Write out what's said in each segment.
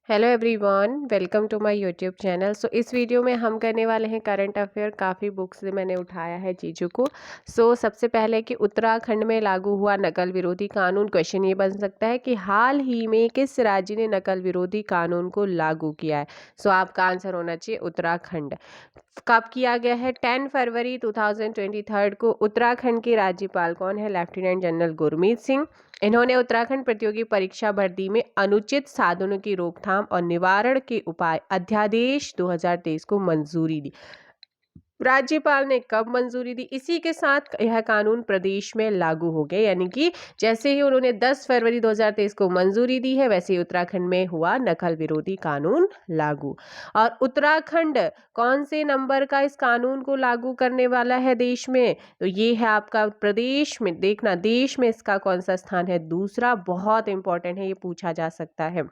Hello everyone, welcome to my YouTube channel. इस video में हम करने वाले हैं करंट अफेयर। काफ़ी बुक्स से मैंने उठाया है चीज़ों को। सबसे पहले कि उत्तराखंड में लागू हुआ नकल विरोधी कानून। क्वेश्चन ये बन सकता है कि हाल ही में किस राज्य ने नकल विरोधी कानून को लागू किया है। आपका आंसर होना चाहिए उत्तराखंड। कब किया गया है? 10 फरवरी 2023 को। उत्तराखंड के राज्यपाल कौन है? Lieutenant general Gurmeet Singh. इन्होंने उत्तराखंड प्रतियोगी परीक्षा भर्ती में अनुचित साधनों की रोकथाम और निवारण के उपाय अध्यादेश 2023 को मंजूरी दी। राज्यपाल ने कब मंजूरी दी? इसी के साथ यह कानून प्रदेश में लागू हो गया, यानी कि जैसे ही उन्होंने 10 फरवरी 2023 को मंजूरी दी है, वैसे ही उत्तराखंड में हुआ नकल विरोधी कानून लागू। और उत्तराखंड कौन से नंबर का इस कानून को लागू करने वाला है देश में? तो ये है आपका प्रदेश में। देखना देश में इसका कौन सा स्थान है? दूसरा। बहुत इंपॉर्टेंट है, ये पूछा जा सकता है।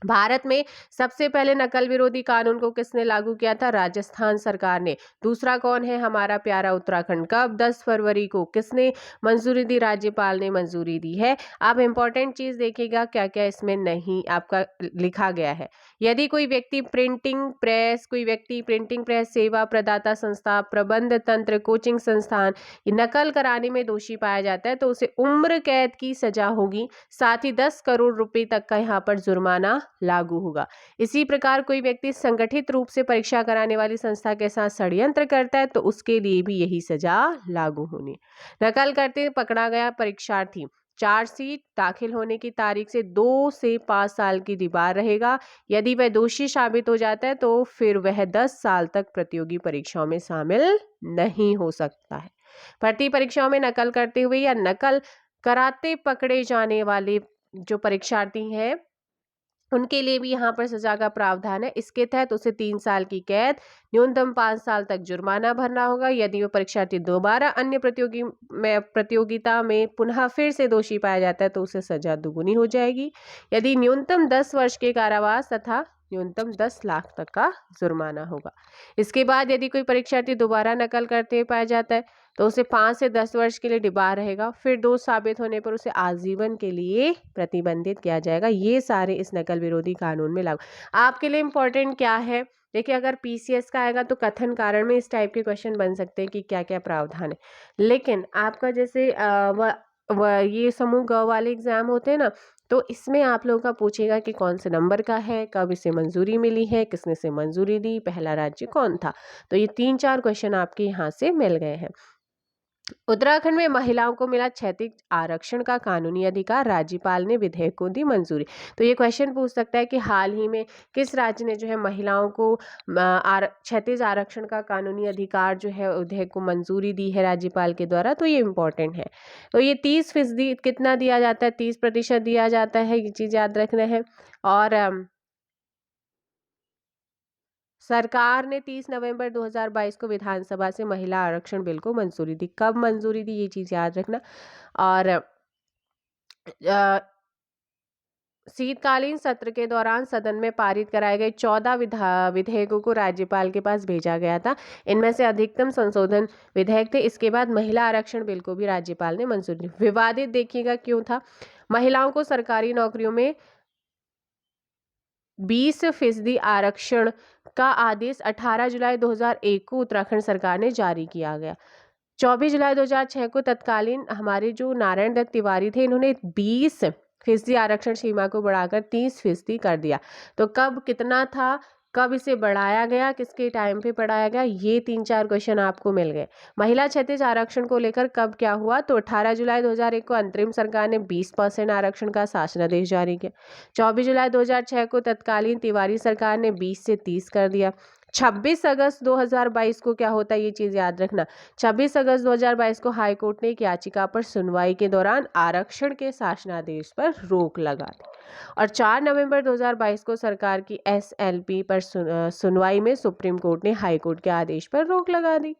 भारत में सबसे पहले नकल विरोधी कानून को किसने लागू किया था? राजस्थान सरकार ने। दूसरा कौन है? हमारा प्यारा उत्तराखंड। कब? 10 फरवरी को। किसने मंजूरी दी? राज्यपाल ने मंजूरी दी है। आप इंपॉर्टेंट चीज देखिएगा क्या क्या इसमें नहीं आपका लिखा गया है। यदि कोई व्यक्ति प्रिंटिंग प्रेस, सेवा प्रदाता संस्था, प्रबंध तंत्र, कोचिंग संस्थान नकल कराने में दोषी पाया जाता है तो उसे उम्र कैद की सजा होगी। साथ ही 10 करोड़ रुपए तक का यहाँ पर जुर्माना लागू होगा। इसी प्रकार कोई व्यक्ति संगठित रूप से परीक्षा कराने वाली संस्था के साथ षड्यंत्र करता है तो उसके लिए भी यही सजा लागू होनी। नकल करते पकड़ा गया परीक्षार्थी चार्जशीट दाखिल होने की तारीख से 2 से 5 साल की दीवार रहेगा। यदि वह दोषी साबित हो जाता है तो फिर वह 10 साल तक प्रतियोगी परीक्षाओं में शामिल नहीं हो सकता है। भर्ती परीक्षाओं में नकल करते हुए या नकल कराते पकड़े जाने वाले जो परीक्षार्थी हैं उनके लिए भी यहाँ पर सजा का प्रावधान है। इसके तहत उसे 3 साल की कैद, न्यूनतम 5 साल तक जुर्माना भरना होगा। यदि वो परीक्षार्थी दोबारा अन्य प्रतियोगिता में पुनः फिर से दोषी पाया जाता है तो उसे सजा दुगुनी हो जाएगी। यदि न्यूनतम 10 वर्ष के कारावास तथा न्यूनतम 10 लाख तक का जुर्माना होगा। इसके बाद यदि कोई परीक्षार्थी दोबारा नकल करते हुए पाया जाता है तो उसे 5 से 10 वर्ष के लिए डिबार रहेगा। फिर दोष साबित होने पर उसे आजीवन के लिए प्रतिबंधित किया जाएगा। ये सारे इस नकल विरोधी कानून में लागू। आपके लिए इम्पोर्टेंट क्या है? देखिए, अगर पीसीएस का आएगा तो कथन कारण में इस टाइप के क्वेश्चन बन सकते हैं कि क्या क्या प्रावधान है। लेकिन आपका जैसे ये समूह ग वाले एग्जाम होते हैं ना, तो इसमें आप लोगों का पूछेगा कि कौन से नंबर का है, कब इसे मंजूरी मिली है, किसने इसे मंजूरी दी, पहला राज्य कौन था। तो ये 3-4 क्वेश्चन आपके यहाँ से मिल गए हैं। उत्तराखंड में महिलाओं को मिला क्षैतिज आरक्षण का कानूनी अधिकार। राज्यपाल ने विधेयक को दी मंजूरी। तो ये क्वेश्चन पूछ सकता है कि हाल ही में किस राज्य ने जो है महिलाओं को क्षैतिज आरक्षण का कानूनी अधिकार जो है विधेयक को मंजूरी दी है राज्यपाल के द्वारा। तो ये इम्पोर्टेंट है। तो ये 30% कितना दिया जाता है? 30% दिया जाता है, ये चीज याद रखना है। और सरकार ने 30 नवंबर 2022 को विधानसभा से महिला आरक्षण बिल को मंजूरी दी। कब मंजूरी दी, ये चीज याद रखना। और शीतकालीन सत्र के दौरान सदन में पारित कराए गए 14 विधेयकों को राज्यपाल के पास भेजा गया था। इनमें से अधिकतम संशोधन विधेयक थे। इसके बाद महिला आरक्षण बिल को भी राज्यपाल ने मंजूरी दी। विवादित देखिएगा क्यों था? महिलाओं को सरकारी नौकरियों में 20% आरक्षण का आदेश 18 जुलाई 2001 को उत्तराखंड सरकार ने जारी किया गया। 24 जुलाई 2006 को तत्कालीन हमारे जो नारायण दत्त तिवारी थे, इन्होंने 20% आरक्षण सीमा को बढ़ाकर 30% कर दिया। तो कब कितना था, कब इसे बढ़ाया गया, किसके टाइम पे बढ़ाया गया, ये 3-4 क्वेश्चन आपको मिल गए। महिला क्षैतिज आरक्षण को लेकर कब क्या हुआ? तो 18 जुलाई 2001 को अंतरिम सरकार ने 20% आरक्षण का शासनादेश जारी किया। 24 जुलाई 2006 को तत्कालीन तिवारी सरकार ने 20 से 30 कर दिया। 26 अगस्त 2022 को क्या होता है, ये चीज याद रखना। 26 अगस्त 2022 को हाईकोर्ट ने एक याचिका पर सुनवाई के दौरान आरक्षण के शासनादेश पर रोक लगा दी। और 4 नवंबर 2022 को सरकार की एसएलपी पर सुनवाई में सुप्रीम कोर्ट ने हाईकोर्ट के आदेश पर रोक लगा दी।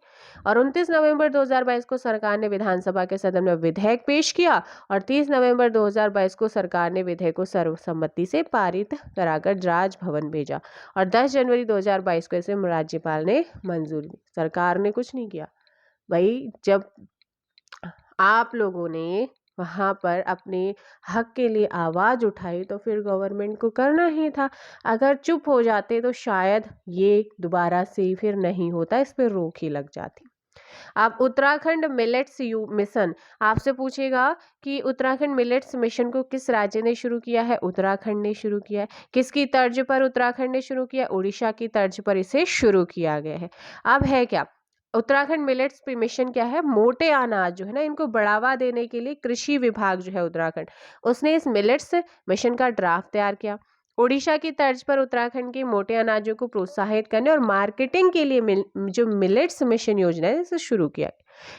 और 29 नवंबर 2022 को सरकार ने विधानसभा के सदन में विधेयक पेश किया और 30 नवंबर 2022 को सरकार ने विधेयक को सर्वसम्मति से पारित कराकर राजभवन भेजा और 10 जनवरी 2022 को इसे राज्यपाल ने मंजूरी दी। सरकार ने कुछ नहीं किया भाई। जब आप लोगों ने वहाँ पर अपने हक के लिए आवाज़ उठाई तो फिर गवर्नमेंट को करना ही था। अगर चुप हो जाते तो शायद ये दोबारा से फिर नहीं होता, इस पे रोक ही लग जाती। अब उत्तराखंड मिलेट्स यू मिशन आपसे पूछेगा कि उत्तराखंड मिलेट्स मिशन को किस राज्य ने शुरू किया है? उत्तराखंड ने शुरू किया है। किसकी तर्ज पर उत्तराखंड ने शुरू किया? उड़ीसा की तर्ज पर इसे शुरू किया गया है। अब है क्या, उत्तराखंड मिलेट्स पे मिशन क्या है? मोटे अनाज जो है ना, इनको बढ़ावा देने के लिए कृषि विभाग जो है उत्तराखंड, उसने इस मिलेट्स मिशन का ड्राफ्ट तैयार किया। ओडिशा की तर्ज पर उत्तराखंड के मोटे अनाजों को प्रोत्साहित करने और मार्केटिंग के लिए जो मिलेट्स मिशन योजना है इसे शुरू किया।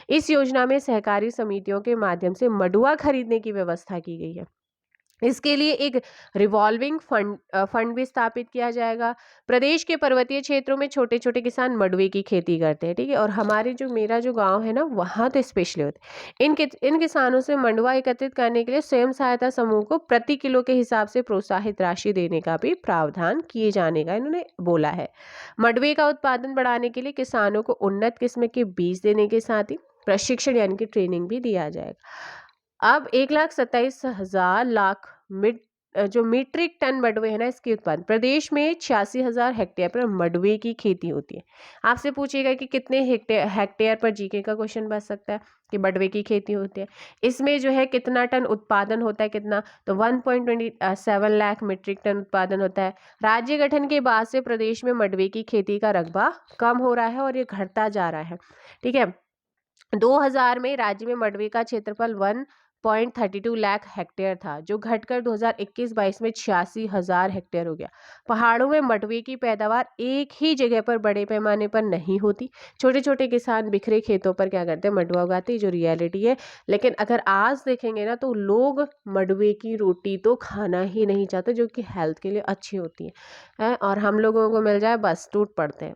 इस योजना में सहकारी समितियों के माध्यम से मंडुआ खरीदने की व्यवस्था की गई है। इसके लिए एक रिवॉल्विंग फंड भी स्थापित किया जाएगा। प्रदेश के पर्वतीय क्षेत्रों में छोटे छोटे किसान मंडुवे की खेती करते हैं, ठीक है, और हमारे जो मेरा जो गांव है ना, वहाँ तो स्पेशली होते हैं। इन किसानों से मंडुवा एकत्रित करने के लिए स्वयं सहायता समूह को प्रति किलो के हिसाब से प्रोत्साहित राशि देने का भी प्रावधान किए जाने का इन्होंने बोला है। मंडुवे का उत्पादन बढ़ाने के लिए किसानों को उन्नत किस्म के बीज देने के साथ ही प्रशिक्षण यानी कि ट्रेनिंग भी दिया जाएगा। अब 1,27,000 लाख जो मीट्रिक टन मंडुवे है ना, इसकी उत्पादन प्रदेश में 86,000 हेक्टेयर पर मंडुवे की खेती होती है। आपसे पूछेगा कि कितने हेक्टेयर पर, जीके का क्वेश्चन बन सकता है कि मंडुवे की खेती होती है, इसमें जो है कितना टन उत्पादन होता है, कितना, तो 1.27 लाख मीट्रिक टन उत्पादन होता है। राज्य गठन के बाद से प्रदेश में मंडुवे की खेती का रकबा कम हो रहा है और ये घटता जा रहा है, ठीक है। 2000 में राज्य में मंडुवे का क्षेत्रफल 1.32 लाख हेक्टेयर था, जो घटकर 2021-22 में 86,000 हेक्टेयर हो गया। पहाड़ों में मंडुवे की पैदावार एक ही जगह पर बड़े पैमाने पर नहीं होती। छोटे छोटे किसान बिखरे खेतों पर क्या करते हैं, मंडुवा उगाते हैं, जो रियलिटी है। लेकिन अगर आज देखेंगे ना, तो लोग मंडुवे की रोटी तो खाना ही नहीं चाहते, जो कि हेल्थ के लिए अच्छी होती है, और हम लोगों को मिल जाए बस टूट पड़ते हैं।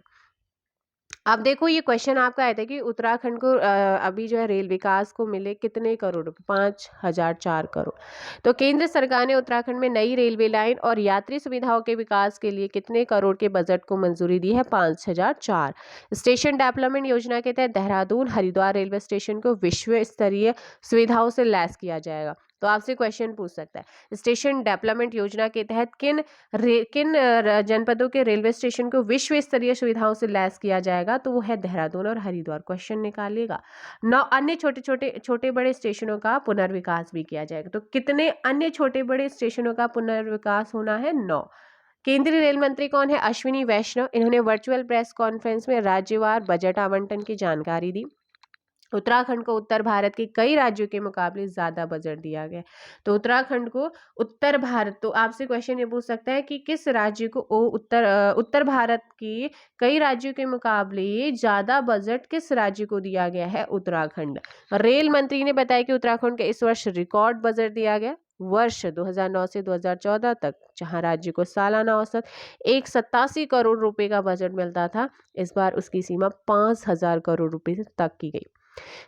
अब देखो, ये क्वेश्चन आपका आया था कि उत्तराखंड को अभी जो है रेल विकास को मिले कितने करोड़ रुपए? 5,004 करोड़। तो केंद्र सरकार ने उत्तराखंड में नई रेलवे लाइन और यात्री सुविधाओं के विकास के लिए कितने करोड़ के बजट को मंजूरी दी है? 5,004। स्टेशन डेवलपमेंट योजना के तहत देहरादून हरिद्वार रेलवे स्टेशन को विश्व स्तरीय सुविधाओं से लैस किया जाएगा। तो आपसे क्वेश्चन पूछ सकता है, स्टेशन डेवलपमेंट योजना के तहत किन जनपदों के रेलवे स्टेशन को विश्व स्तरीय सुविधाओं से लैस किया जाएगा? तो वो है देहरादून और हरिद्वार। क्वेश्चन निकालिएगा। 9 अन्य छोटे बड़े स्टेशनों का पुनर्विकास भी किया जाएगा। तो कितने अन्य छोटे बड़े स्टेशनों का पुनर्विकास होना है? 9। केंद्रीय रेल मंत्री कौन है? अश्विनी वैष्णव। इन्होंने वर्चुअल प्रेस कॉन्फ्रेंस में राज्यवार बजट आवंटन की जानकारी दी। उत्तराखंड को उत्तर भारत के कई राज्यों के मुकाबले ज्यादा बजट दिया गया। तो उत्तराखंड को उत्तर भारत, तो आपसे क्वेश्चन ये पूछ सकता है कि किस राज्य को उत्तर भारत के कई राज्यों के मुकाबले ज्यादा बजट किस राज्य को दिया गया है? उत्तराखंड। रेल मंत्री ने बताया कि उत्तराखंड को इस वर्ष रिकॉर्ड बजट दिया गया वर्ष 2009 से 2014 तक, जहां राज्य को सालाना औसत 187 करोड़ रुपए का बजट मिलता था। इस बार उसकी सीमा 5,000 करोड़ रुपए तक की गई।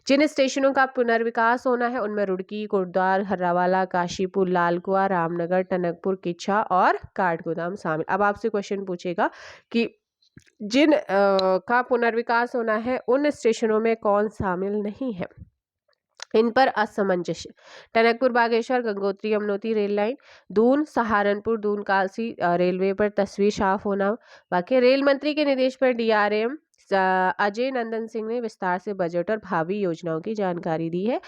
जिन स्टेशनों का पुनर्विकास होना है उनमें रुड़की, कोटद्वार, हर्रावाला, काशीपुर, लालकुआ, रामनगर, टनकपुर, किच्छा और काठगोदाम शामिल। अब आपसे क्वेश्चन पूछेगा कि जिन का पुनर्विकास होना है उन स्टेशनों में कौन शामिल नहीं है? इन पर असमंजस, Tanakpur Bageshwar Gangotri Yamunotri rail line, Doon Saharanpur Doon Kalsi railway पर तस्वीर साफ होना। बाकी रेल मंत्री के निर्देश पर डीआरएम अजय नंदन सिंह ने विस्तार से बजट और भावी योजनाओं की जानकारी दी है।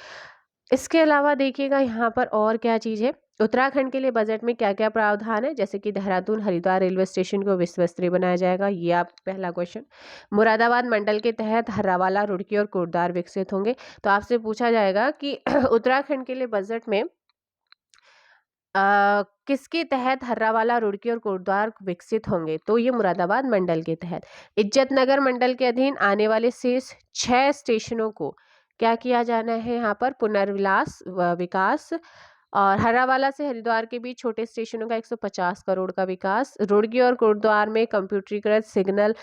इसके अलावा देखिएगा यहाँ पर और क्या चीज़ है, उत्तराखंड के लिए बजट में क्या क्या प्रावधान है, जैसे कि देहरादून हरिद्वार रेलवे स्टेशन को विश्व स्तरीय बनाया जाएगा, ये आप पहला क्वेश्चन। मुरादाबाद मंडल के तहत हर्रावाला, रुड़की और कोटद्वार विकसित होंगे। तो आपसे पूछा जाएगा कि उत्तराखंड के लिए बजट में किसके तहत हर्रावाला, रुड़की और कोटद्वार विकसित होंगे? तो ये मुरादाबाद मंडल के तहत। इज्जतनगर मंडल के अधीन आने वाले शेष 6 स्टेशनों को क्या किया जाना है? यहाँ पर पुनर्विलास विकास। और हर्रावाला से हरिद्वार के बीच छोटे स्टेशनों का 150 करोड़ का विकास। रुड़की और कोटद्वार में कंप्यूटरीकृत सिग्नल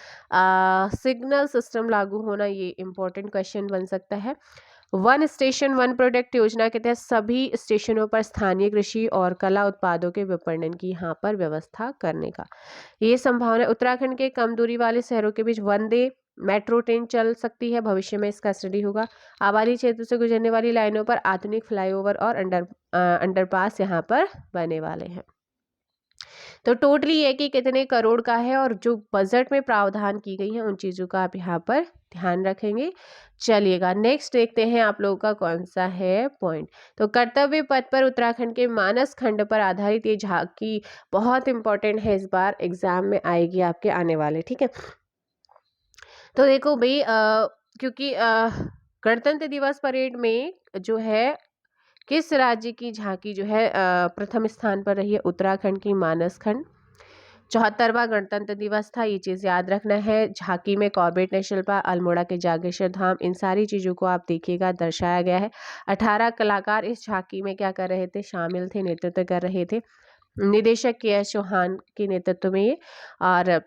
सिस्टम लागू होना, ये इंपॉर्टेंट क्वेश्चन बन सकता है। वन स्टेशन वन प्रोडक्ट योजना के तहत सभी स्टेशनों पर स्थानीय कृषि और कला उत्पादों के विपणन की यहाँ पर व्यवस्था करने का ये संभावना। उत्तराखंड के कम दूरी वाले शहरों के बीच वंदे मेट्रो ट्रेन चल सकती है, भविष्य में इसका स्टडी होगा। आबादी क्षेत्र से गुजरने वाली लाइनों पर आधुनिक फ्लाईओवर और अंडरपास यहाँ पर बने वाले हैं। तो टोटली ये कि कितने करोड़ का है और जो बजट में प्रावधान की गई है उन चीज़ों का आप यहाँ पर ध्यान रखेंगे। चलिएगा नेक्स्ट देखते हैं आप लोगों का कौन सा है पॉइंट। तो कर्तव्य पथ पर उत्तराखंड के मानस खंड पर आधारित ये झांकी बहुत इंपॉर्टेंट है, इस बार एग्जाम में आएगी आपके आने वाले, ठीक है। तो देखो भाई क्योंकि गणतंत्र दिवस परेड में जो है किस राज्य की झांकी जो है प्रथम स्थान पर रही है, उत्तराखंड की मानस खंड। 74वां गणतंत्र दिवस था, ये चीज़ याद रखना है। झांकी में कॉर्बेट नेशनल पार्क, अल्मोड़ा के जागेश्वर धाम, इन सारी चीज़ों को आप देखिएगा दर्शाया गया है। 18 कलाकार इस झांकी में क्या कर रहे थे, शामिल थे, नेतृत्व कर रहे थे। निदेशक के एस चौहान के नेतृत्व में ये, और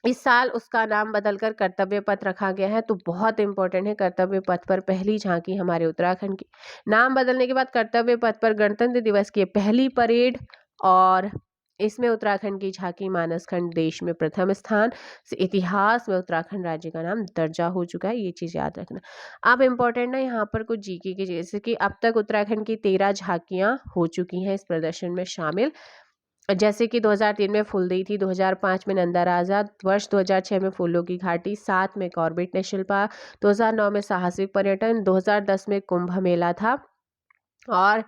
इस साल उसका नाम बदलकर कर्तव्य पथ रखा गया है। तो बहुत इंपॉर्टेंट है, कर्तव्य पथ पर पहली झांकी हमारे उत्तराखंड की। नाम बदलने के बाद कर्तव्य पथ पर गणतंत्र दिवस की पहली परेड, और इसमें उत्तराखंड की झांकी मानस खंड देश में प्रथम स्थान से इतिहास में उत्तराखंड राज्य का नाम दर्जा हो चुका है, ये चीज़ याद रखना। अब इम्पोर्टेंट है यहाँ पर कुछ जीके की, जैसे कि अब तक उत्तराखंड की 13 झांकियाँ हो चुकी हैं इस प्रदर्शन में शामिल, जैसे कि 2003 में फुलदेई थी, 2005 में नंदा राजा, वर्ष 2006 में फूलों की घाटी, 7 में कॉर्बेट नेशनल पार्क, 2009 में साहसिक पर्यटन, 2010 में कुंभ मेला था और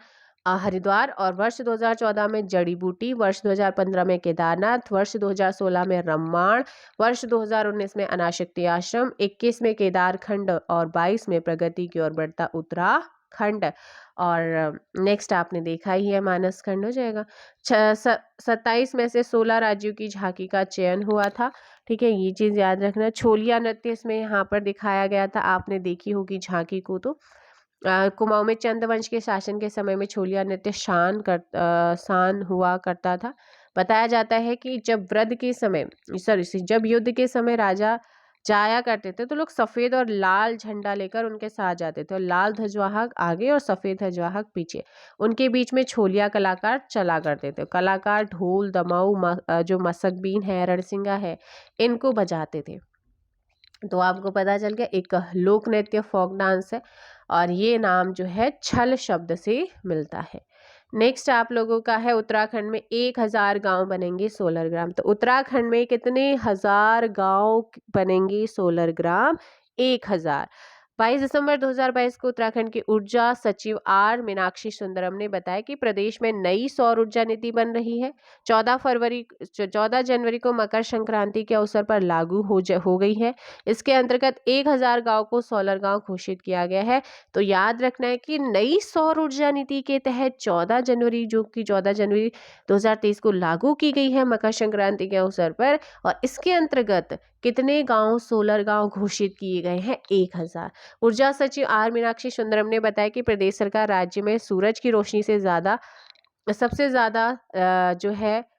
हरिद्वार, और वर्ष 2014 में जड़ी बूटी, वर्ष 2015 में केदारनाथ, वर्ष 2016 में रम्माण, वर्ष 2019 में अनाशक्ति आश्रम, 21 में केदारखंड और 22 में प्रगति की ओर बढ़ता उत्तराखंड। और नेक्स्ट आपने देखा ही है, मानस खंड हो जाएगा। 27 में से 16 राज्यों की झांकी का चयन हुआ था, ठीक है, ये चीज़ याद रखना। छोलिया नृत्य इसमें यहाँ पर दिखाया गया था, आपने देखी होगी झांकी को। तो कुमाऊं में चंद्रवंश के शासन के समय में छोलिया नृत्य शान हुआ करता था। बताया जाता है कि जब जब युद्ध के समय राजा जाया करते थे तो लोग सफेद और लाल झंडा लेकर उनके साथ जाते थे, और लाल ध्वजवाहक आगे और सफेद ध्वजवाहक पीछे, उनके बीच में छोलिया कलाकार चला करते थे। कलाकार ढोल, दमाऊ, जो मसकबीन है, रणसिंगा है, इनको बजाते थे। तो आपको पता चल गया, एक लोक नृत्य फोक डांस है, और ये नाम जो है छल शब्द से मिलता है। नेक्स्ट आप लोगों का है, उत्तराखंड में 1000 गांव बनेंगे सोलर ग्राम। तो उत्तराखंड में कितने हजार गांव बनेंगे सोलर ग्राम? 1000। 22 दिसंबर 2022 को उत्तराखंड की ऊर्जा सचिव आर मीनाक्षी सुंदरम ने बताया कि प्रदेश में नई सौर ऊर्जा नीति बन रही है। 14 जनवरी को मकर संक्रांति के अवसर पर लागू हो गई है। इसके अंतर्गत 1000 गांव को सोलर गांव घोषित किया गया है। तो याद रखना है कि नई सौर ऊर्जा नीति के तहत 14 जनवरी 2023 को लागू की गई है मकर संक्रांति के अवसर पर, और इसके अंतर्गत कितने गांव सोलर गांव घोषित किए गए हैं? 1000। ऊर्जा सचिव आर मीनाक्षी सुंदरम ने बताया कि प्रदेश सरकार राज्य में सूरज की रोशनी से सबसे ज्यादा जो है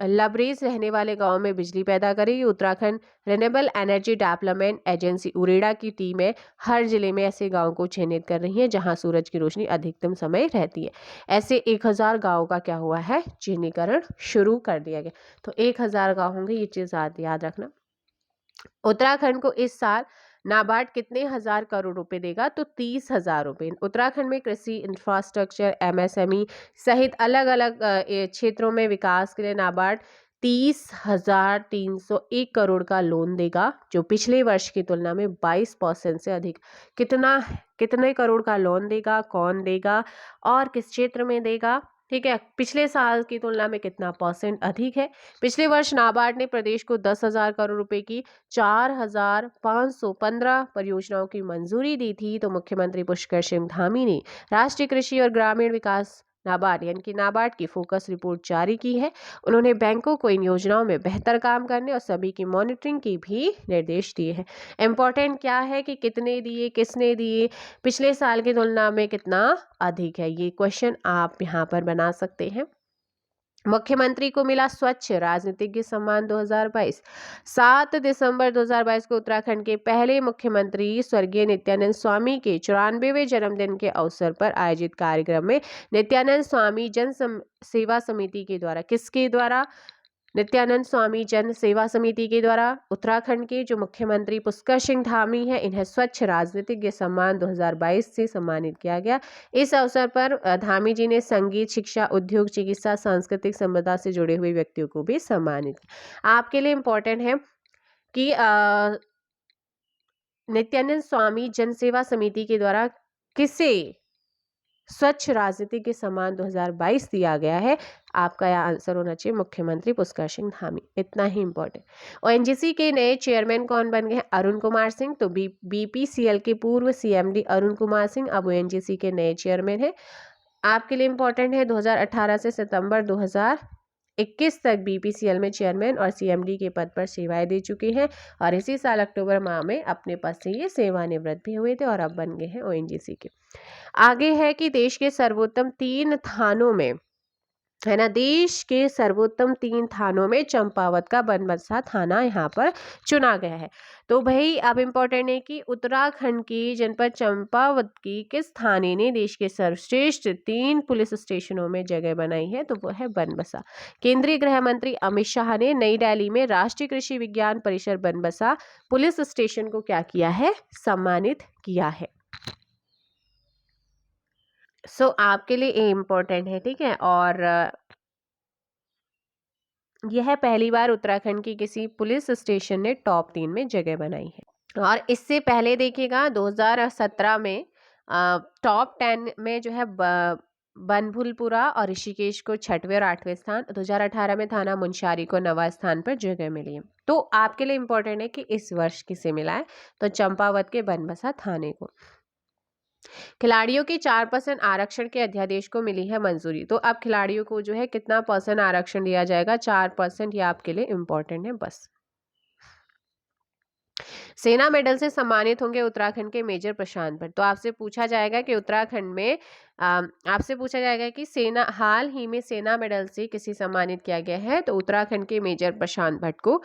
लबरेज रहने वाले गांव में बिजली पैदा करेगी। Uttarakhand renewable energy development agency UREDA की टीमें हर जिले में ऐसे गांव को चिन्हित कर रही हैं जहां सूरज की रोशनी अधिकतम समय रहती है। ऐसे 1000 गांवों का क्या हुआ है, चिन्हीकरण शुरू कर दिया गया। तो 1000 गांव होंगे, ये चीज याद रखना। उत्तराखंड को इस साल नाबार्ड कितने हजार करोड़ रुपए देगा? तो 30,000 रुपए। उत्तराखंड में कृषि, इंफ्रास्ट्रक्चर, एमएसएमई सहित अलग अलग क्षेत्रों में विकास के लिए नाबार्ड 30,301 करोड़ का लोन देगा, जो पिछले वर्ष की तुलना में 22% से अधिक। कितने करोड़ का लोन देगा, कौन देगा और किस क्षेत्र में देगा, ठीक है, पिछले साल की तुलना में कितना % अधिक है। पिछले वर्ष नाबार्ड ने प्रदेश को 10,000 करोड़ रुपए की 4,515 परियोजनाओं की मंजूरी दी थी। तो मुख्यमंत्री पुष्कर सिंह धामी ने राष्ट्रीय कृषि और ग्रामीण विकास नाबार्ड यानी कि नाबार्ड की फोकस रिपोर्ट जारी की है। उन्होंने बैंकों को इन योजनाओं में बेहतर काम करने और सभी की मॉनिटरिंग की भी निर्देश दिए हैं। इंपॉर्टेंट क्या है कि कितने दिए, किसने दिए, पिछले साल की तुलना में कितना अधिक है, ये क्वेश्चन आप यहाँ पर बना सकते हैं। मुख्यमंत्री को मिला स्वच्छ राजनीतिज्ञ सम्मान 2022। 7 दिसंबर 2022 को उत्तराखंड के पहले मुख्यमंत्री स्वर्गीय नित्यानंद स्वामी के 94वें जन्मदिन के अवसर पर आयोजित कार्यक्रम में नित्यानंद स्वामी जन सेवा समिति के द्वारा, किसके द्वारा? नित्यानंद स्वामी जन सेवा समिति के द्वारा उत्तराखंड के जो मुख्यमंत्री पुष्कर सिंह धामी हैं, इन्हें स्वच्छ राजनीतिज्ञ सम्मान 2022 से सम्मानित किया गया। इस अवसर पर धामी जी ने संगीत, शिक्षा, उद्योग, चिकित्सा, सांस्कृतिक संपदा से जुड़े हुए व्यक्तियों को भी सम्मानित किया। आपके लिए इम्पोर्टेंट है कि नित्यानंद स्वामी जन सेवा समिति के द्वारा किसे स्वच्छ राजनीतिज्ञ सम्मान 2022 दिया गया है। आपका यह आंसर होना चाहिए मुख्यमंत्री पुष्कर सिंह धामी। इतना ही इंपॉर्टेंट। ओएनजीसी के नए चेयरमैन कौन बन गए हैं? अरुण कुमार सिंह। तो बीपीसीएल के पूर्व सीएमडी अरुण कुमार सिंह अब ओएनजीसी के नए चेयरमैन हैं। आपके लिए इंपॉर्टेंट है 2018 से सितंबर 2021 तक बीपीसीएल में चेयरमैन और सीएमडी के पद पर सेवाएं दे चुके हैं और इसी साल अक्टूबर माह में अपने पद से ये सेवानिवृत्त भी हुए थे और अब बन गए हैं ओएनजीसी के। आगे है कि देश के सर्वोत्तम 3 थानों में, है ना, देश के सर्वोत्तम 3 थानों में चंपावत का बनबसा थाना यहाँ पर चुना गया है। तो भाई अब इम्पोर्टेंट है कि उत्तराखंड की जनपद चंपावत की किस थाने ने देश के सर्वश्रेष्ठ 3 पुलिस स्टेशनों में जगह बनाई है? तो वो है बनबसा। केंद्रीय गृह मंत्री अमित शाह ने नई दिल्ली में राष्ट्रीय कृषि विज्ञान परिषद बनबसा पुलिस स्टेशन को क्या किया है? सम्मानित किया है। आपके लिए ये इम्पोर्टेंट है, ठीक है। और यह पहली बार उत्तराखंड की किसी पुलिस स्टेशन ने टॉप 3 में जगह बनाई है। और इससे पहले देखिएगा 2017 में टॉप 10 में जो है बनभूलपुरा और ऋषिकेश को 6वें और 8वें स्थान, 2018 में थाना मुंशियारी को 9वां स्थान पर जगह मिली है। तो आपके लिए इम्पोर्टेंट है कि इस वर्ष किसे मिला है? तो चंपावत के बनबसा थाने को। खिलाड़ियों के 4% आरक्षण के अध्यादेश को मिली है मंजूरी। तो अब खिलाड़ियों को जो है कितना % आरक्षण दिया जाएगा? 4%। ये आपके लिए इम्पोर्टेंट है बस। सेना मेडल से सम्मानित होंगे उत्तराखंड के मेजर प्रशांत भट्ट। तो आपसे पूछा जाएगा कि उत्तराखंड में आपसे पूछा जाएगा कि सेना हाल ही में सेना मेडल से किसे सम्मानित किया गया है? तो उत्तराखंड के मेजर प्रशांत भट्ट को।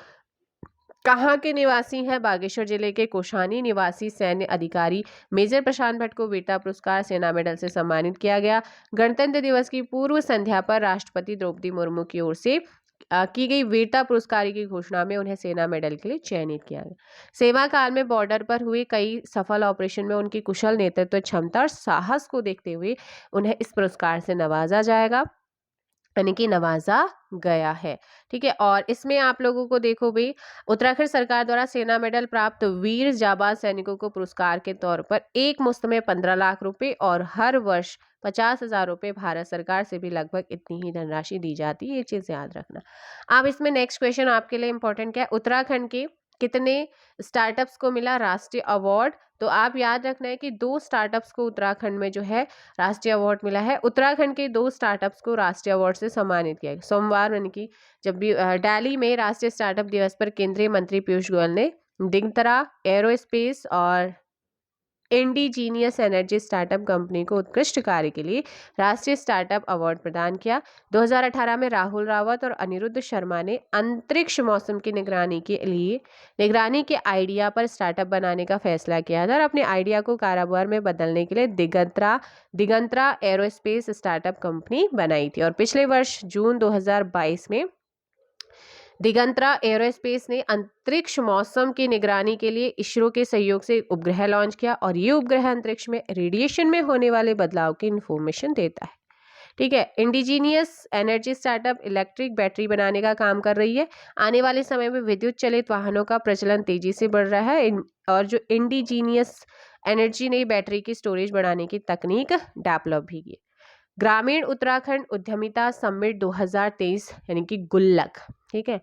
कहाँ के निवासी हैं? बागेश्वर जिले के कोशानी निवासी सैन्य अधिकारी मेजर प्रशांत भट्ट को वीरता पुरस्कार सेना मेडल से सम्मानित किया गया। गणतंत्र दिवस की पूर्व संध्या पर राष्ट्रपति द्रौपदी मुर्मू की ओर से की गई वीरता पुरस्कार की घोषणा में उन्हें सेना मेडल के लिए चयनित किया गया। सेवा काल में बॉर्डर पर हुए कई सफल ऑपरेशन में उनकी कुशल नेतृत्व क्षमता और साहस को देखते हुए उन्हें इस पुरस्कार से नवाजा जाएगा, यानी कि नवाजा गया है, ठीक है। और इसमें आप लोगों को देखो भाई, उत्तराखंड सरकार द्वारा सेना मेडल प्राप्त वीर जाबाज सैनिकों को पुरस्कार के तौर पर एक मुश्त में 15 लाख रुपए और हर वर्ष 50,000 रुपए भारत सरकार से भी लगभग इतनी ही धनराशि दी जाती है। ये चीज याद रखना। अब इसमें नेक्स्ट क्वेश्चन आपके लिए इंपॉर्टेंट क्या है? उत्तराखंड के कितने स्टार्टअप्स को मिला राष्ट्रीय अवार्ड? तो आप याद रखना है कि 2 स्टार्टअप्स को उत्तराखंड में जो है राष्ट्रीय अवार्ड मिला है। उत्तराखंड के 2 स्टार्टअप्स को राष्ट्रीय अवार्ड से सम्मानित किया गया। सोमवार यानी कि जब भी दिल्ली में राष्ट्रीय स्टार्टअप दिवस पर केंद्रीय मंत्री पीयूष गोयल ने दिगंतरा एरोस्पेस और इंडिजीनियस एनर्जी स्टार्टअप कंपनी को उत्कृष्ट कार्य के लिए राष्ट्रीय स्टार्टअप अवार्ड प्रदान किया। 2018 में राहुल रावत और अनिरुद्ध शर्मा ने अंतरिक्ष मौसम की निगरानी के आइडिया पर स्टार्टअप बनाने का फैसला किया था और अपने आइडिया को कारोबार में बदलने के लिए दिगंतरा एरोस्पेस स्टार्टअप कंपनी बनाई थी। और पिछले वर्ष जून 2022 में दिगंतरा एरोस्पेस ने अंतरिक्ष मौसम की निगरानी के लिए इसरो के सहयोग से उपग्रह लॉन्च किया और ये उपग्रह अंतरिक्ष में रेडिएशन में होने वाले बदलाव की इंफॉर्मेशन देता है, ठीक है। Indigenous energy startup electric battery बनाने का काम कर रही है। आने वाले समय में विद्युत चलित वाहनों का प्रचलन तेजी से बढ़ रहा है और जो इंडिजीनियस एनर्जी ने बैटरी की स्टोरेज बढ़ाने की तकनीक डेवलप भी की। ग्रामीण उत्तराखंड उद्यमिता समिट 2023 यानी कि गुल्लक, ठीक है।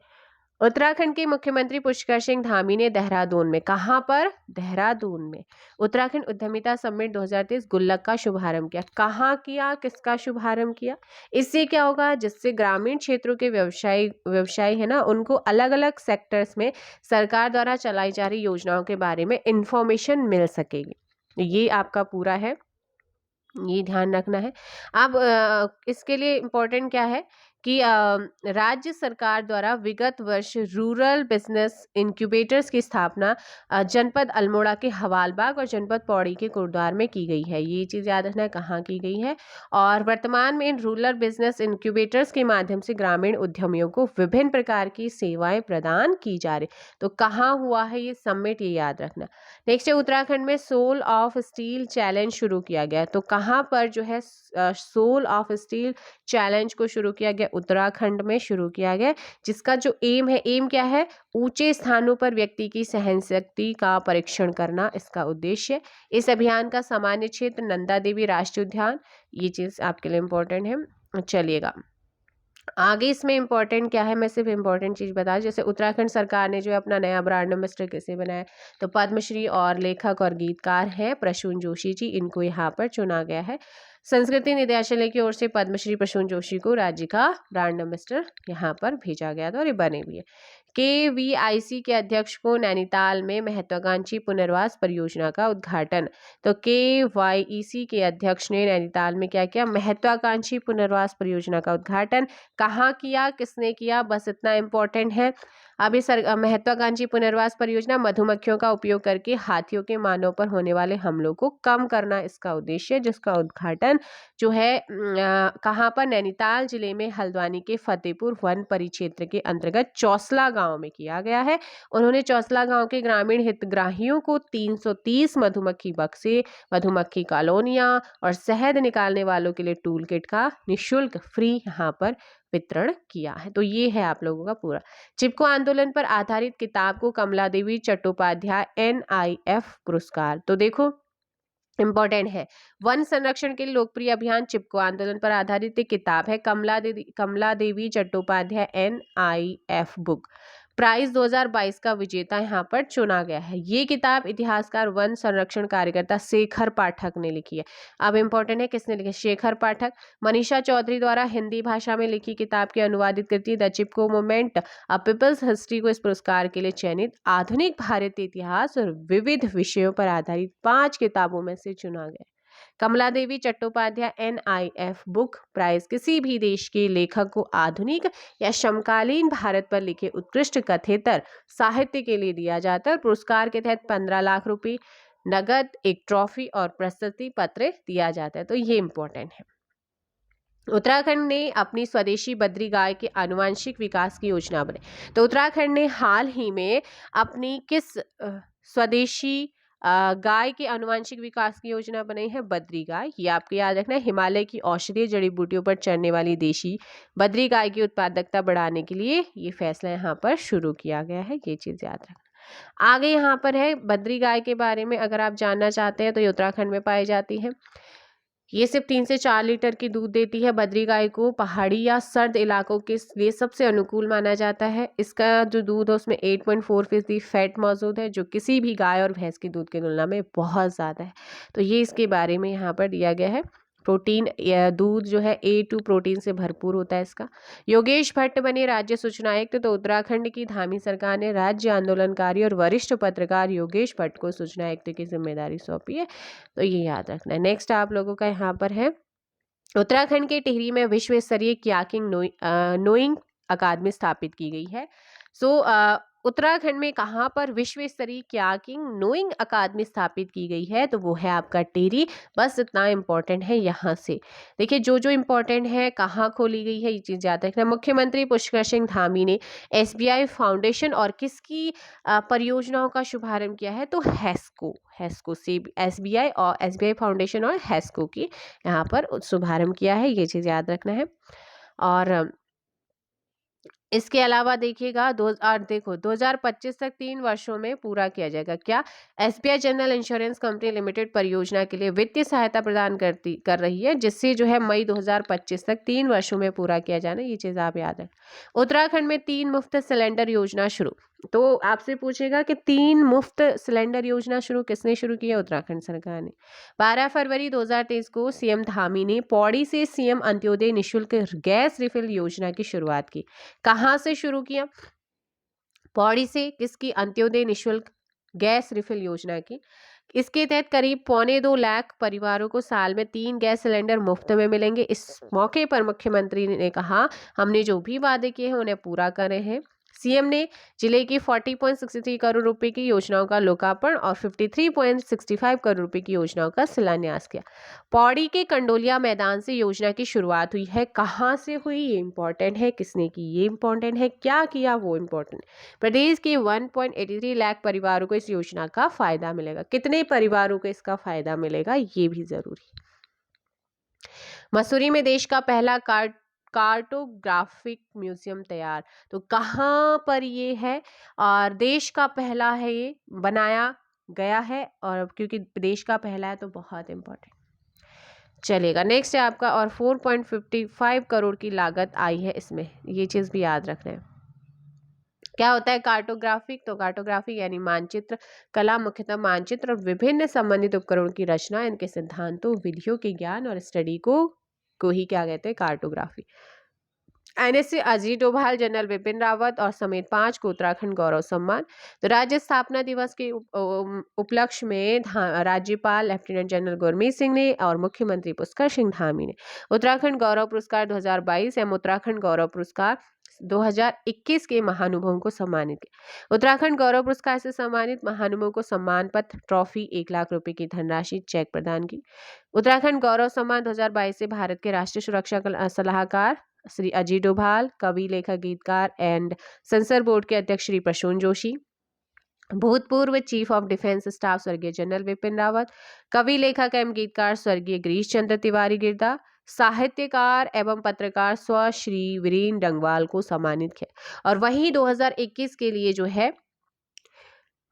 उत्तराखंड के मुख्यमंत्री पुष्कर सिंह धामी ने देहरादून में, कहां पर? देहरादून में उत्तराखंड उद्यमिता समिट 2023 गुल्लक का शुभारंभ किया। कहां किया? किसका शुभारंभ किया? इससे क्या होगा? जिससे ग्रामीण क्षेत्रों के व्यवसायी है ना, उनको अलग अलग सेक्टर्स में सरकार द्वारा चलाई जा रही योजनाओं के बारे में इंफॉर्मेशन मिल सकेगी। ये आपका पूरा है, ये ध्यान रखना है। अब इसके लिए इम्पोर्टेंट क्या है कि राज्य सरकार द्वारा विगत वर्ष रूरल बिजनेस इंक्यूबेटर्स की स्थापना जनपद अल्मोड़ा के हवालबाग और जनपद पौड़ी के कुर्द्वार में की गई है। ये चीज़ याद रखना है कहाँ की गई है। और वर्तमान में इन रूरल बिजनेस इंक्यूबेटर्स के माध्यम से ग्रामीण उद्यमियों को विभिन्न प्रकार की सेवाएं प्रदान की जा रही। तो कहाँ हुआ है ये समिट, ये याद रखना। नेक्स्ट है उत्तराखंड में सोल ऑफ स्टील चैलेंज शुरू किया गया। तो कहाँ पर जो है सोल ऑफ स्टील चैलेंज को शुरू किया गया? उत्तराखंड में शुरू किया गया, जिसका जो एम है, एम क्या है? ऊंचे स्थानों पर व्यक्ति की सहनशक्ति का परीक्षण करना इसका उद्देश्य। इस अभियान का सामान्य क्षेत्र नंदा देवी राष्ट्रीय उद्यान। ये चीज आपके लिए इंपॉर्टेंट है। चलिएगा आगे इसमें इंपॉर्टेंट क्या है, मैं सिर्फ इंपॉर्टेंट चीज बता, जैसे उत्तराखंड सरकार ने जो है अपना नया ब्रांड एम्बेसडर किसे बनाया? तो पद्मश्री और लेखक और गीतकार हैं प्रसून जोशी जी, इनको यहाँ पर चुना गया है। संस्कृति निदेशालय की ओर से पद्मश्री प्रसून जोशी को राज्य का ब्रांड एम्बेसडर यहाँ पर भेजा गया था और ये बने भी है। KVIC के अध्यक्ष को नैनीताल में महत्वाकांक्षी पुनर्वास परियोजना का उद्घाटन। तो KYEC के अध्यक्ष ने नैनीताल में क्या किया? महत्वाकांक्षी पुनर्वास परियोजना का उद्घाटन। कहाँ किया, किसने किया, बस इतना इंपॉर्टेंट है। अभी महत्वाकांक्षी पुनर्वास परियोजना मधुमक्खियों का उपयोग करके हाथियों के मानव पर होने वाले हमलों को कम करना इसका उद्देश्य, जिसका उद्घाटन जो है कहाँ पर? नैनीताल जिले में हल्द्वानी के फतेहपुर वन परिक्षेत्र के अंतर्गत चौसला गांव में किया गया है। उन्होंने चौसला गांव के ग्रामीण हितग्राहियों को 330 मधुमक्खी बक्से, मधुमक्खी कॉलोनियां और शहद निकालने वालों के लिए टूल किट का निःशुल्क फ्री यहाँ पर वितरण किया है। तो ये है आप लोगों का पूरा। चिपको आंदोलन पर आधारित किताब को कमला देवी चट्टोपाध्याय NIF पुरस्कार। तो देखो इंपॉर्टेंट है, वन संरक्षण के लिए लोकप्रिय अभियान चिपको आंदोलन पर आधारित एक किताब है कमला देवी चट्टोपाध्याय NIF बुक। प्राइज 2022 का विजेता यहाँ पर चुना गया है। ये किताब इतिहासकार वन संरक्षण कार्यकर्ता शेखर पाठक ने लिखी है। अब इंपॉर्टेंट है किसने लिखी? शेखर पाठक। मनीषा चौधरी द्वारा हिंदी भाषा में लिखी किताब की अनुवादित कृति the Chipko movement a people's history को इस पुरस्कार के लिए चयनित आधुनिक भारतीय इतिहास और विविध विषयों पर आधारित 5 किताबों में से चुना गया। कमला देवी चट्टोपाध्याय NIF बुक प्राइज किसी भी देश के लेखक को आधुनिक या समकालीन भारत पर लिखे उत्कृष्ट कथेतर साहित्य के लिए दिया जाता है। पुरस्कार के तहत 15 लाख रुपए नगद, एक ट्रॉफी और प्रशस्ति पत्र दिया जाता है। तो ये इंपॉर्टेंट है। उत्तराखंड ने अपनी स्वदेशी बद्री गाय के आनुवंशिक विकास की योजना बनाई। तो उत्तराखंड ने हाल ही में अपनी किस स्वदेशी गाय के आनुवंशिक विकास की योजना बनाई है? बद्री गाय। ये आपको याद रखना है। हिमालय की औषधीय जड़ी बूटियों पर चढ़ने वाली देशी बद्री गाय की उत्पादकता बढ़ाने के लिए ये फैसला यहाँ पर शुरू किया गया है। ये चीज याद रखना। आगे यहाँ पर है बद्री गाय के बारे में अगर आप जानना चाहते हैं तो ये उत्तराखंड में पाई जाती है। ये सिर्फ 3 से 4 लीटर की दूध देती है। बद्री गाय को पहाड़ी या सर्द इलाकों के लिए सबसे अनुकूल माना जाता है। इसका जो दूध है उसमें 8.4% फैट मौजूद है, जो किसी भी गाय और भैंस के दूध की तुलना में बहुत ज़्यादा है। तो ये इसके बारे में यहाँ पर दिया गया है। प्रोटीन, दूध जो है A2 प्रोटीन से भरपूर होता है इसका। योगेश भट्ट बने राज्य सूचना आयुक्त। तो उत्तराखंड की धामी सरकार ने राज्य आंदोलनकारी और वरिष्ठ पत्रकार योगेश भट्ट को सूचना आयुक्त की जिम्मेदारी सौंपी है। तो ये याद रखना है। नेक्स्ट आप लोगों का यहाँ पर है, उत्तराखंड के टिहरी में विश्व स्तरीय क्याकिंग नोइंग अकादमी स्थापित की गई है। उत्तराखंड में कहाँ पर विश्व स्तरीय क्याकिंग नोइंग अकादमी स्थापित की गई है? तो वो है आपका टिहरी। बस इतना इंपॉर्टेंट है यहाँ से। देखिए जो जो इंपॉर्टेंट है कहाँ खोली गई है ये चीज़ याद रखना। मुख्यमंत्री पुष्कर सिंह धामी ने SBI फाउंडेशन और किसकी परियोजनाओं का शुभारंभ किया है? तो हैस्को से SBI और SBI फाउंडेशन और हैस्को की यहाँ पर शुभारंभ किया है। ये चीज़ याद रखना है। और इसके अलावा देखिएगा 2025 तक 3 वर्षों में पूरा किया जाएगा। क्या? SBI general insurance company limited परियोजना के लिए वित्तीय सहायता प्रदान कर रही है, जिससे जो है मई 2025 तक 3 वर्षों में पूरा किया जाना। ये चीज़ आप याद रखें। उत्तराखंड में 3 मुफ्त सिलेंडर योजना शुरू। तो आपसे पूछेगा कि 3 मुफ्त सिलेंडर योजना शुरू किसने शुरू की है? उत्तराखंड सरकार ने। 12 फरवरी 2023 को CM धामी ने पौड़ी से CM अंत्योदय निःशुल्क गैस रिफिल योजना की शुरुआत की। कहाँ से शुरू किया? पौड़ी से। किसकी? अंत्योदय निःशुल्क गैस रिफिल योजना की। इसके तहत करीब 1.25 लाख परिवारों को साल में 3 गैस सिलेंडर मुफ्त में मिलेंगे। इस मौके पर मुख्यमंत्री ने कहा, हमने जो भी वादे किए हैं उन्हें पूरा कर रहे हैं। सीएम ने जिले की 40.63 करोड़ रुपए की योजनाओं का लोकार्पण और 53.65 करोड़ रुपए की योजनाओं का शिलान्यास किया। पौड़ी के कंडोलिया मैदान से योजना की शुरुआत हुई है। कहाँ से हुई ये इंपॉर्टेंट है, किसने की ये इंपॉर्टेंट है, क्या किया वो इंपॉर्टेंट। प्रदेश के 1.83 लाख परिवारों को इस योजना का फायदा मिलेगा। कितने परिवारों को इसका फायदा मिलेगा ये भी जरूरी। मसूरी में देश का पहला कार्टोग्राफिक म्यूजियम तैयार। तो कहाँ पर ये है, और देश का पहला है, ये बनाया गया है, और क्योंकि देश का पहला है तो बहुत इंपॉर्टेंट चलेगा। नेक्स्ट है आपका, और 4.55 करोड़ की लागत आई है इसमें, ये चीज़ भी याद रखना है। क्या होता है कार्टोग्राफिक? तो कार्टोग्राफी यानी मानचित्र कला, मुख्यतः मानचित्र और विभिन्न संबंधित उपकरणों की रचना, इनके सिद्धांतों, विधियों के ज्ञान और स्टडी को ही क्या कहते हैं, cartography. NSC Ajit Doval, general Vipin Rawat और समेत 5 को उत्तराखंड गौरव सम्मान। तो राज्य स्थापना दिवस के उपलक्ष्य में राज्यपाल लेफ्टिनेंट जनरल गुरमीत सिंह ने और मुख्यमंत्री पुष्कर सिंह धामी ने उत्तराखंड गौरव पुरस्कार 2022 एवं उत्तराखंड गौरव पुरस्कार 2021 के महानुभवों को सम्मानित किया। उत्तराखंड गौरव पुरस्कार से सम्मानित महानुभवों को सम्मान पत्र, ट्रॉफी, 1 लाख रुपए की धनराशि, चेक प्रदान की। उत्तराखंड गौरव सम्मान 2022 से भारत के राष्ट्रीय सुरक्षा सलाहकार श्री अजीत डोभाल, कवि, लेखक, गीतकार एंड सेंसर बोर्ड के अध्यक्ष श्री प्रसून जोशी, भूतपूर्व चीफ ऑफ डिफेंस स्टाफ स्वर्गीय जनरल विपिन रावत, कवि, लेखक एवं गीतकार स्वर्गीय गिरीश चंद्र तिवारी गिरदा, साहित्यकार एवं पत्रकार श्री वीरेन डंगवाल को सम्मानित किया। और वहीं 2021 के लिए जो है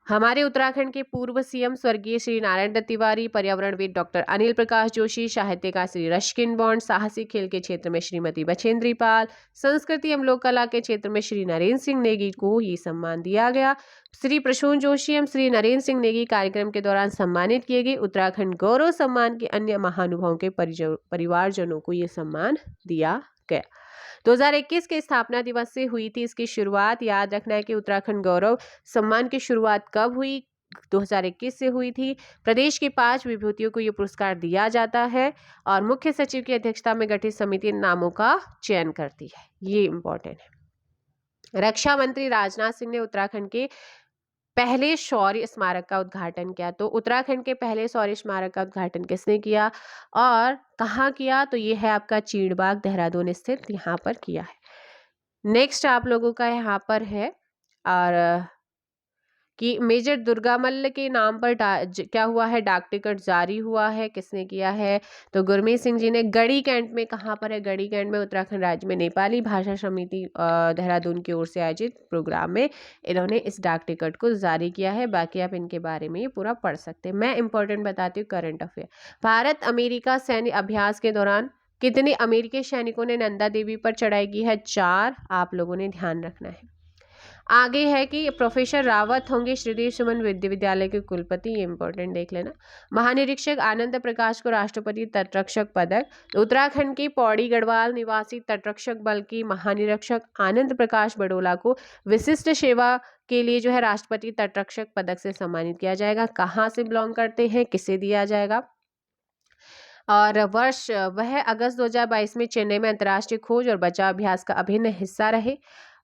हमारे उत्तराखंड के पूर्व सीएम स्वर्गीय श्री नारायण दत्त तिवारी, पर्यावरणविद डॉक्टर अनिल प्रकाश जोशी, साहित्यकार श्री रश्किन बॉन्ड, साहसिक खेल के क्षेत्र में श्रीमती बछेंद्री पाल, संस्कृति एवं लोक कला के क्षेत्र में श्री नरेंद्र सिंह नेगी को ये सम्मान दिया गया। श्री प्रसून जोशी एवं श्री नरेंद्र सिंह नेगी कार्यक्रम के दौरान सम्मानित किए गए। उत्तराखंड गौरव सम्मान के अन्य महानुभावों के परिवारजनों को ये सम्मान दिया गया। 2021 के स्थापना दिवस से हुई थी इसकी शुरुआत। याद रखना है कि उत्तराखंड गौरव सम्मान की शुरुआत कब हुई, 2021 से हुई थी। प्रदेश के 5 विभूतियों को ये पुरस्कार दिया जाता है और मुख्य सचिव की अध्यक्षता में गठित समिति नामों का चयन करती है। ये इंपॉर्टेंट है। रक्षा मंत्री राजनाथ सिंह ने उत्तराखंड के पहले शौर्य स्मारक का उद्घाटन किया। तो उत्तराखंड के पहले शौर्य स्मारक का उद्घाटन किसने किया और कहाँ किया? तो ये है आपका चीड़बाग, देहरादून स्थित, यहाँ पर किया है। नेक्स्ट आप लोगों का यहाँ पर है और कि मेजर दुर्गामल्ल के नाम पर क्या हुआ है, डाक टिकट जारी हुआ है। किसने किया है? तो गुरमीत सिंह जी ने। गढ़ी कैंट में, कहाँ पर है गढ़ी कैंट में? उत्तराखंड राज्य में नेपाली भाषा समिति देहरादून की ओर से आयोजित प्रोग्राम में इन्होंने इस डाक टिकट को जारी किया है। बाकी आप इनके बारे में पूरा पढ़ सकते हैं। मैं इंपॉर्टेंट बताती हूँ करंट अफेयर। भारत अमेरिका सैन्य अभ्यास के दौरान कितने अमेरिकी सैनिकों ने नंदा देवी पर चढ़ाई की है? 4। आप लोगों ने ध्यान रखना है। आगे है कि प्रोफेसर रावत होंगे श्रीदेव सुमन विश्वविद्यालय के कुलपति। ये इंपॉर्टेंट देख लेना। महानिरीक्षक आनंद प्रकाश को राष्ट्रपति तटरक्षक पदक। उत्तराखंड के पौड़ी गढ़वाल निवासी तटरक्षक बल की महानिरीक्षक आनंद प्रकाश बडोला को विशिष्ट सेवा के लिए जो है राष्ट्रपति तटरक्षक पदक से सम्मानित किया जाएगा। कहाँ से बिलोंग करते हैं, किसे दिया जाएगा? और वर्ष वह अगस्त 2022 में चेन्नई में अंतर्राष्ट्रीय खोज और बचाव अभ्यास का अभिन्न हिस्सा रहे,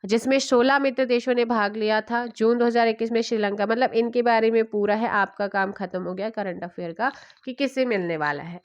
जिसमें 16 मित्र देशों ने भाग लिया था। जून 2021 में श्रीलंका, मतलब इनके बारे में पूरा है। आपका काम खत्म हो गया करंट अफेयर का कि किससे मिलने वाला है।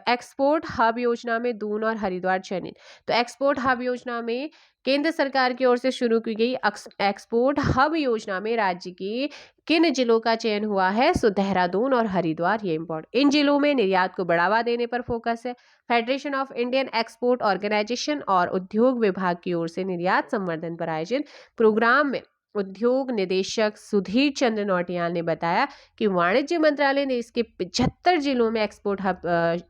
एक्सपोर्ट हब योजना में दून और हरिद्वार चयनित। तो एक्सपोर्ट हब योजना में केंद्र सरकार की ओर से शुरू की गई एक्सपोर्ट हब योजना में राज्य के किन जिलों का चयन हुआ है? सो देहरादून और हरिद्वार। ये इंपॉर्टेंट। इन जिलों में निर्यात को बढ़ावा देने पर फोकस है। Federation of Indian export organisation और उद्योग विभाग की ओर से निर्यात संवर्धन पर आयोजित प्रोग्राम में उद्योग निदेशक सुधीर चंद्र नौटियाल ने बताया कि वाणिज्य मंत्रालय ने इसके 75 जिलों में एक्सपोर्ट हब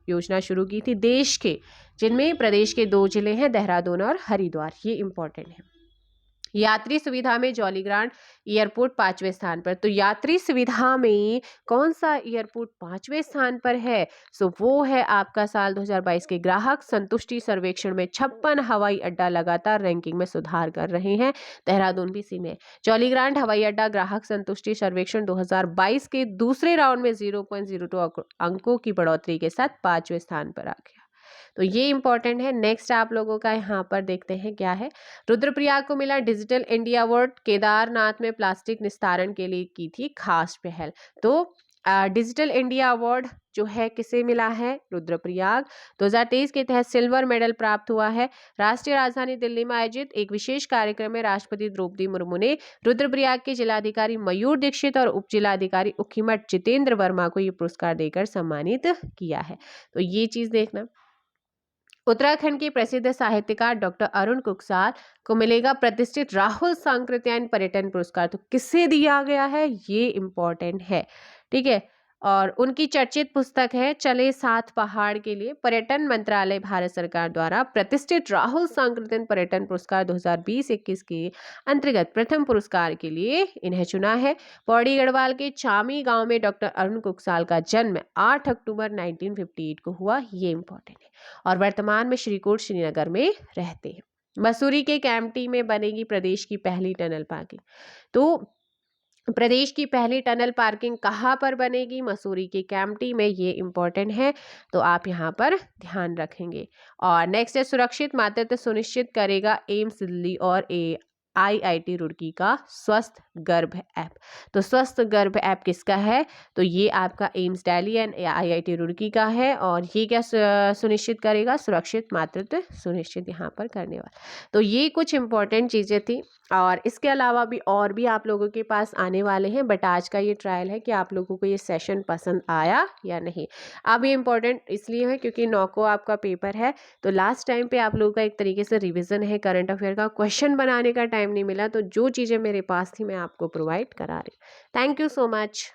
योजना शुरू की थी देश के, जिनमें प्रदेश के 2 जिले हैं, देहरादून और हरिद्वार। ये इंपॉर्टेंट है। यात्री सुविधा में जॉलीग्रांट एयरपोर्ट 5वें स्थान पर। तो यात्री सुविधा में कौन सा एयरपोर्ट 5वें स्थान पर है? सो वो है आपका साल 2022 के ग्राहक संतुष्टि सर्वेक्षण में 56 हवाई अड्डा लगातार रैंकिंग में सुधार कर रहे हैं। देहरादून भी इसी में। जॉलीग्रांट हवाई अड्डा ग्राहक संतुष्टि सर्वेक्षण 2022 के दूसरे राउंड में 0.02 अंकों की बढ़ोतरी के साथ 5वें स्थान पर आ गया। तो ये इंपॉर्टेंट है। नेक्स्ट आप लोगों का यहाँ पर देखते हैं क्या है। रुद्रप्रयाग को मिला डिजिटल इंडिया अवार्ड। केदारनाथ में प्लास्टिक निस्तारण के लिए की थी खास पहल। तो डिजिटल इंडिया अवार्ड जो है किसे मिला है? रुद्रप्रयाग। 2023 के तहत सिल्वर मेडल प्राप्त हुआ है। राष्ट्रीय राजधानी दिल्ली में आयोजित एक विशेष कार्यक्रम में राष्ट्रपति द्रौपदी मुर्मू ने रुद्रप्रयाग के जिलाधिकारी मयूर दीक्षित और उप जिलाधिकारी उखीमठ जितेंद्र वर्मा को ये पुरस्कार देकर सम्मानित किया है। तो ये चीज देखना। उत्तराखंड के प्रसिद्ध साहित्यकार डॉक्टर अरुण कुकसाल को मिलेगा प्रतिष्ठित राहुल सांकृत्यायन पर्यटन पुरस्कार। तो किसे दिया गया है ये इंपॉर्टेंट है, ठीक है। और उनकी चर्चित पुस्तक है चले साथ पहाड़ के लिए। पर्यटन मंत्रालय भारत सरकार द्वारा प्रतिष्ठित राहुल सांकृत्यायन पर्यटन पुरस्कार 2020-21 के अंतर्गत प्रथम पुरस्कार के लिए इन्हें चुना है। पौड़ी गढ़वाल के चामी गांव में डॉक्टर अरुण कुकसाल का जन्म 8 अक्टूबर 1958 को हुआ। ये इंपॉर्टेंट है। और वर्तमान में श्रीकोट श्रीनगर में रहते हैं। मसूरी के कैंपटी में बनेगी प्रदेश की पहली टनल पार्किंग। तो प्रदेश की पहली टनल पार्किंग कहाँ पर बनेगी? मसूरी के कैंपटी में। ये इंपॉर्टेंट है, तो आप यहाँ पर ध्यान रखेंगे। और नेक्स्ट है सुरक्षित मातृत्व सुनिश्चित करेगा एम्स दिल्ली और IIT रुड़की का स्वस्थ गर्भ ऐप। तो स्वस्थ गर्भ ऐप किसका है? तो ये आपका AIIMS Delhi and IIT Roorkee का है। और ये क्या सुनिश्चित करेगा? सुरक्षित मातृत्व सुनिश्चित यहाँ पर करने वाला। तो ये कुछ इंपॉर्टेंट चीज़ें थी। और इसके अलावा भी और भी आप लोगों के पास आने वाले हैं, बट आज का ये ट्रायल है कि आप लोगों को ये सेशन पसंद आया या नहीं। अब ये इंपॉर्टेंट इसलिए है क्योंकि 9 को आपका पेपर है, तो लास्ट टाइम पे आप लोगों का एक तरीके से रिवीजन है। करंट अफेयर का क्वेश्चन बनाने का टाइम नहीं मिला, तो जो चीज़ें मेरे पास थी मैं आपको प्रोवाइड करा रही। Thank you so much.